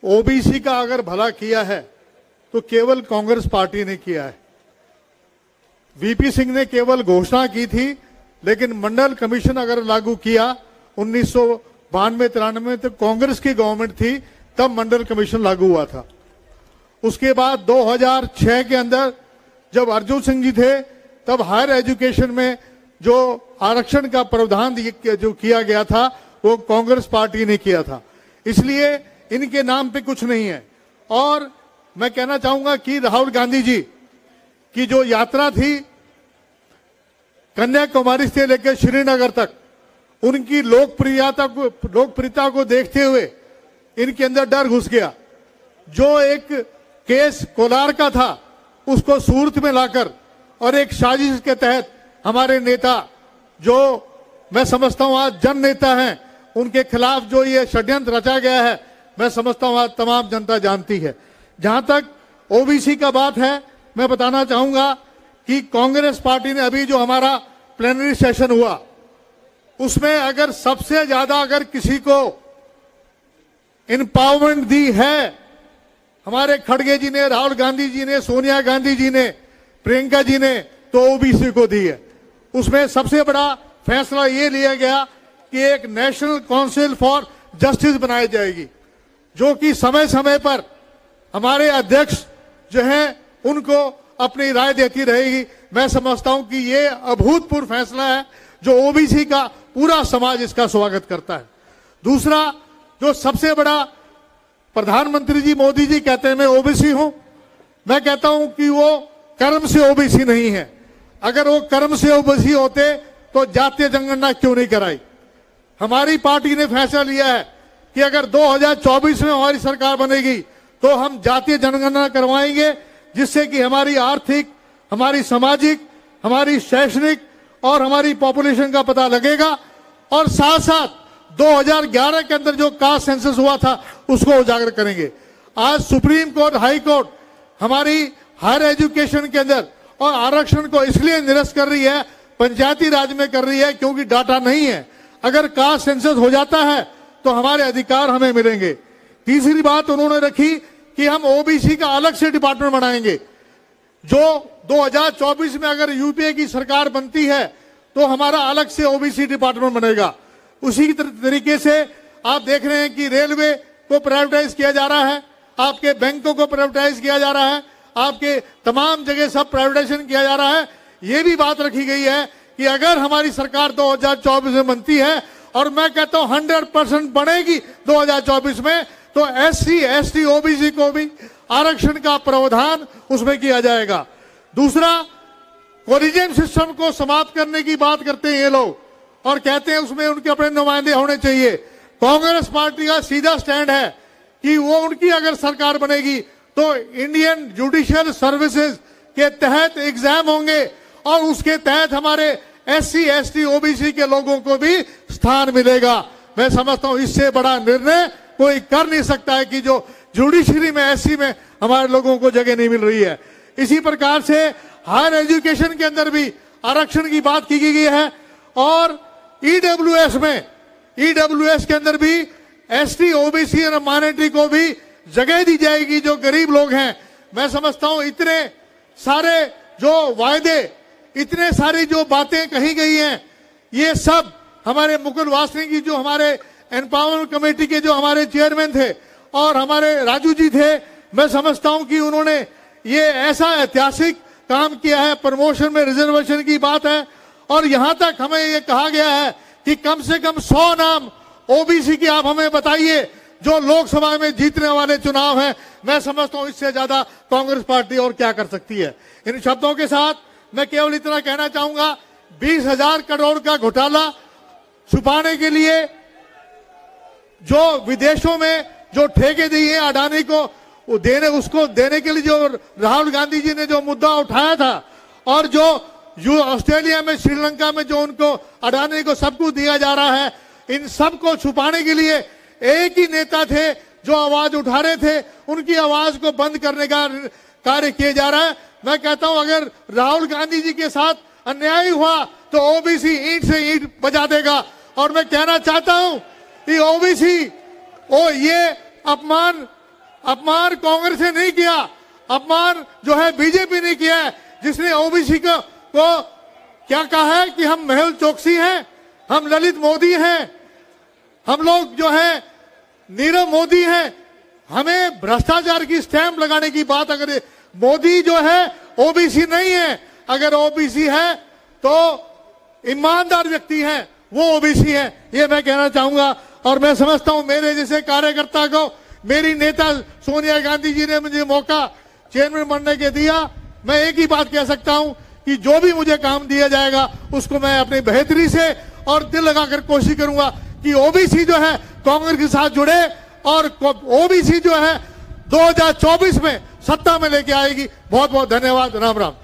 OBC का अगर भला किया है तो केवल कांग्रेस पार्टी ने किया है। वीपी सिंह ने केवल घोषणा की थी, लेकिन मंडल कमीशन अगर लागू किया 1992-93 में तो कांग्रेस की गवर्नमेंट थी, तब मंडल कमीशन लागू हुआ था। उसके बाद 2006 के अंदर जब अर्जुन सिंह जी थे, तब हायर एजुकेशन में जो आरक्षण का प्रावधान जो किया गया था वो कांग्रेस पार्टी ने किया था। इसलिए इनके नाम पे कुछ नहीं है। और मैं कहना चाहूंगा कि राहुल गांधी जी की जो यात्रा थी कन्याकुमारी से लेकर श्रीनगर तक, उनकी लोकप्रियता को देखते हुए इनके अंदर डर घुस गया। जो एक केस कोलार का था उसको सूरत में लाकर और एक साजिश के तहत हमारे नेता, जो मैं समझता हूं आज जन नेता हैं, उनके खिलाफ जो ये षड्यंत्र रचा गया है, मैं समझता हूं आज तमाम जनता जानती है। जहां तक ओबीसी का बात है, मैं बताना चाहूंगा कि कांग्रेस पार्टी ने अभी जो हमारा प्लेनरी सेशन हुआ उसमें अगर सबसे ज्यादा अगर किसी को एम्पावरमेंट दी है, हमारे खड़गे जी ने, राहुल गांधी जी ने, सोनिया गांधी जी ने, प्रियंका जी ने, तो ओबीसी को दी है। उसमें सबसे बड़ा फैसला ये लिया गया कि एक नेशनल काउंसिल फॉर जस्टिस बनाई जाएगी, जो कि समय समय पर हमारे अध्यक्ष जो हैं उनको अपनी राय देती रहेगी। मैं समझता हूं कि ये अभूतपूर्व फैसला है जो ओबीसी का पूरा समाज इसका स्वागत करता है। दूसरा, जो सबसे बड़ा, प्रधानमंत्री जी मोदी जी कहते हैं मैं ओबीसी हूं, मैं कहता हूं कि वो कर्म से ओबीसी नहीं है। अगर वो कर्म से ओबीसी होते तो जातीय जनगणना क्यों नहीं कराई। हमारी पार्टी ने फैसला लिया है कि अगर 2024 में हमारी सरकार बनेगी तो हम जातीय जनगणना करवाएंगे, जिससे कि हमारी आर्थिक, हमारी सामाजिक, हमारी शैक्षणिक और हमारी पॉपुलेशन का पता लगेगा। और साथ साथ 2011 के अंदर जो कास्ट सेंसस हुआ था उसको उजागर करेंगे। आज सुप्रीम कोर्ट, हाई कोर्ट हमारी हायर एजुकेशन के अंदर और आरक्षण को इसलिए निरस्त कर रही है, पंचायती राज में कर रही है, क्योंकि डाटा नहीं है। अगर कास्ट सेंसस हो जाता है तो हमारे अधिकार हमें मिलेंगे। तीसरी बात उन्होंने रखी कि हम ओबीसी का अलग से डिपार्टमेंट बनाएंगे। जो 2024 में अगर यूपीए की सरकार बनती है तो हमारा अलग से ओबीसी डिपार्टमेंट बनेगा। उसी तरीके से आप देख रहे हैं कि रेलवे को प्राइवेटाइज किया जा रहा है, आपके बैंकों को प्राइवेटाइज किया जा रहा है, आपके तमाम जगह सब प्राइवेटाइजेशन किया जा रहा है। ये भी बात रखी गई है कि अगर हमारी सरकार 2024 में बनती है, और मैं कहता हूं 100% बनेगी 2024 में, तो एससी, एसटी, ओबीसी को भी आरक्षण का प्रावधान उसमें किया जाएगा। दूसरा, कोलिजियम सिस्टम को समाप्त करने की बात करते हैं ये लोग और कहते हैं उसमें उनके अपने नुमाइंदे होने चाहिए। कांग्रेस पार्टी का सीधा स्टैंड है कि वो उनकी अगर सरकार बनेगी तो इंडियन जुडिशियल सर्विसेज के तहत एग्जाम होंगे और उसके तहत हमारे एससी, एसटी, ओबीसी के लोगों को भी स्थान मिलेगा। मैं समझता हूं इससे बड़ा निर्णय कोई कर नहीं सकता है कि जो जुडिशरी में, एससी में हमारे लोगों को जगह नहीं मिल रही है। इसी प्रकार से हायर एजुकेशन के अंदर भी आरक्षण की बात की गई है और ईडब्ल्यूएस में, ईडब्ल्यूएस के अंदर भी एसटी, ओबीसी और माइनॉरिटी को भी जगह दी जाएगी, जो गरीब लोग हैं। मैं समझता हूं इतने सारे जो वायदे, इतने सारी जो बातें कही गई हैं, ये सब हमारे मुकुल वासनिक जी, जो हमारे एम्पावरमेंट कमेटी के जो हमारे चेयरमैन थे, और हमारे राजू जी थे, मैं समझता हूं कि उन्होंने ये ऐसा ऐतिहासिक काम किया है। प्रमोशन में रिजर्वेशन की बात है और यहां तक हमें ये कहा गया है कि कम से कम 100 नाम ओबीसी के आप हमें बताइए जो लोकसभा में जीतने वाले चुनाव हैं। मैं समझता हूं इससे ज्यादा कांग्रेस पार्टी और क्या कर सकती है। इन शब्दों के साथ मैं केवल इतना कहना चाहूंगा, 20,000 करोड़ का घोटाला छुपाने के लिए जो विदेशों में जो ठेके दिए हैं अडानी को, उसको देने के लिए जो राहुल गांधी जी ने जो मुद्दा उठाया था, और जो ऑस्ट्रेलिया में, श्रीलंका में जो उनको अडानी को सब कुछ दिया जा रहा है, इन सब को छुपाने के लिए एक ही नेता थे जो आवाज उठा रहे थे। उनकी आवाज को बंद करने का कार्य किया जा रहा है। मैं कहता हूं अगर राहुल गांधी जी के साथ अन्याय हुआ तो ओबीसी ईंट से ईंट बजा देगा। और मैं कहना चाहता हूं कि ओबीसी ये अपमान अपमान कांग्रेस ने नहीं किया, अपमान जो है बीजेपी ने किया है, जिसने ओबीसी को क्या कहा है कि हम मेहुल चोकसी हैं, हम ललित मोदी हैं, हम लोग जो है नीरव मोदी हैं। हमें भ्रष्टाचार की स्टैंप लगाने की बात, अगर मोदी जो है ओबीसी नहीं है, अगर ओबीसी है तो ईमानदार व्यक्ति हैं, वो ओबीसी है, ये मैं कहना चाहूंगा। और मैं समझता हूं मेरे जैसे कार्यकर्ता को मेरी नेता सोनिया गांधी जी ने मुझे मौका चेयरमैन बनने के दिया। मैं एक ही बात कह सकता हूं कि जो भी मुझे काम दिया जाएगा उसको मैं अपनी बेहतरी से और दिल लगाकर कोशिश करूंगा कि ओबीसी जो है कांग्रेस के साथ जुड़े और ओबीसी जो है 2024 में सत्ता में लेके आएगी। बहुत बहुत धन्यवाद। राम राम।